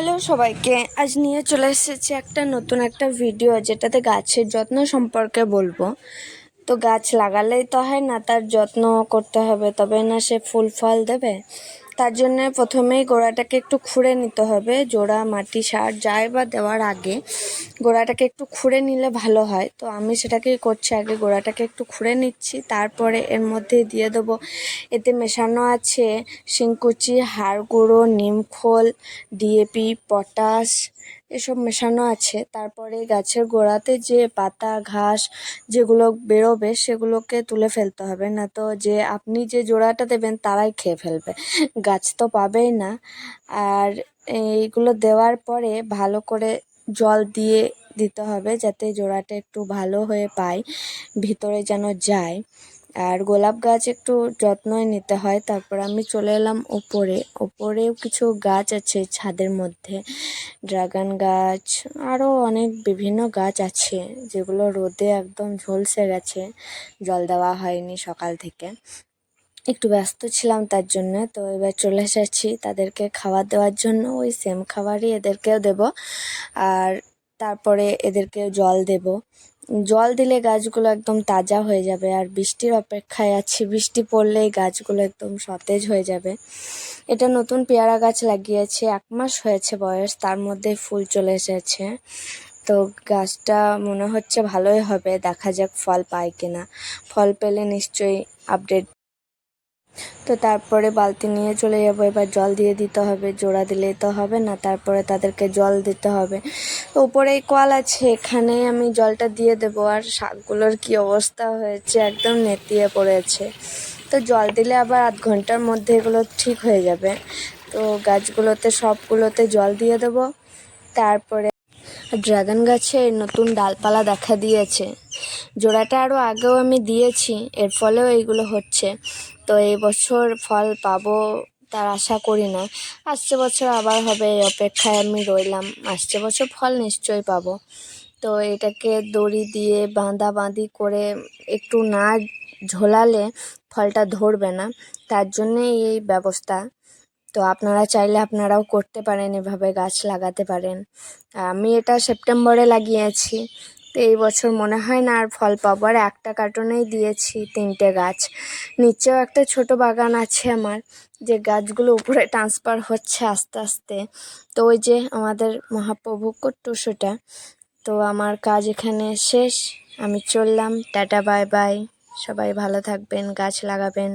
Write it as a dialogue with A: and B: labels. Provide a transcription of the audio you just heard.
A: Hello সবাইকে, আজ নিয়ে চলে এসেছি একটা নতুন একটা ভিডিও যেটাতে গাছের যত্ন সম্পর্কে বলবো। তো গাছ লাগালেই তো হয় না, তার যত্ন করতে হবে, তবে না সে ফুল ফল দেবে। তার জন্য প্রথমেই গোড়াটাকে একটু খুঁড়ে নিতে হবে। জোড়া মাটি সার যাই বা দেওয়ার আগে গোড়াটাকে একটু খুঁড়ে নিলে ভালো হয়। তো আমি সেটাকেই করছি, আগে গোড়াটাকে একটু খুঁড়ে নিচ্ছি, তারপরে এর মধ্যে দিয়ে দেবো, এতে মেশানো আছে শিংকুচি, হাড় গুঁড়ো, নিমখোল, ডিএপি, পটাশ, এসব মেশানো আছে। তারপরে গাছের গোড়াতে যে পাতা ঘাস যেগুলো বেরোবে সেগুলোকে তুলে ফেলতে হবে, না তো যে আপনি যে জোড়াটা দেবেন তারাই খেয়ে ফেলবে, গাছ তো পাবেই না। আর এইগুলো দেওয়ার পরে ভালো করে জল দিয়ে দিতে হবে, যাতে জোড়াটা একটু ভালো হয়ে পায়, ভিতরে যেন যায়। আর গোলাপ গাছ একটু যত্নই নিতে হয়। তারপর আমি চলে এলাম ওপরেও কিছু গাছ আছে ছাদের মধ্যে, ড্রাগন গাছ, আরও অনেক বিভিন্ন গাছ আছে যেগুলো রোদে একদম ঝলসে গেছে, জল দেওয়া হয়নি সকাল থেকে, একটু ব্যস্ত ছিলাম তার জন্য। তো এবার চলে এসেছি তাদেরকে খাবার দেওয়ার জন্য, ওই সেম খাবারই এদেরকেও দেব, আর তারপরে এদেরকে জল দেব। জল দিলে গাছগুলো একদম তাজা হয়ে যাবে, আর বৃষ্টির অপেক্ষায় আছি, বৃষ্টি পড়লেই গাছগুলো একদম সতেজ হয়ে যাবে। এটা নতুন পেয়ারা গাছ লাগিয়েছে, 1 মাস হয়েছে বয়স, তার মধ্যে ফুল চলে এসেছে। তো গাছটা মনে হচ্ছে ভালোই হবে, দেখা যাক ফল পায় কিনা, ফল পেলে নিশ্চয়ই আপডেট। তো তারপরে বালতি নিয়ে চলে যাবো, এবার জল দিয়ে দিতে হবে, জোড়া দিলেই তো হবে না, তারপরে তাদেরকে জল দিতে হবে। তো উপরেই কল আছে, এখানে আমি জলটা দিয়ে দেবো। আর শাকগুলোর কি অবস্থা হয়েছে, একদম নেতিয়ে পড়েছে। তো জল দিলে আবার আধ ঘন্টার মধ্যে এগুলো ঠিক হয়ে যাবে। তো গাছগুলোতে সবগুলোতে জল দিয়ে দেবো। তারপরে ড্রাগন গাছে নতুন ডালপালা দেখা দিয়েছে, জোড়াটা আরও আগেও আমি দিয়েছি, এর ফলেও এইগুলো হচ্ছে। তো এই বছর ফল পাবো তার আশা করি না, আসছে বছর আবার হবে, এই অপেক্ষায় আমি রইলাম, আসছে বছর ফল নিশ্চয়ই পাবো। তো এটাকে দড়ি দিয়ে বাঁধাবাঁধি করে একটু না ঝোলালে ফলটা ধরবে না, তার জন্যেই এই ব্যবস্থা। তো আপনারা চাইলে আপনারাও করতে পারেন, এভাবে গাছ লাগাতে পারেন। আমি এটা সেপ্টেম্বরে লাগিয়েছি, তো এই বছর মনে হয় না আর ফল পাবো। আর একটা কার্টনেই দিয়েছি 3টে গাছ, নিচেও একটা ছোট বাগান আছে আমার, যে গাছগুলো উপরে ট্রান্সফার হচ্ছে আস্তে আস্তে। তো ওই যে আমাদের মহাপ্রভু কট্টুসোটা। তো আমার কাজ এখানে শেষ, আমি চললাম, টাটা বাই বাই, সবাই ভালো থাকবেন, গাছ লাগাবেন।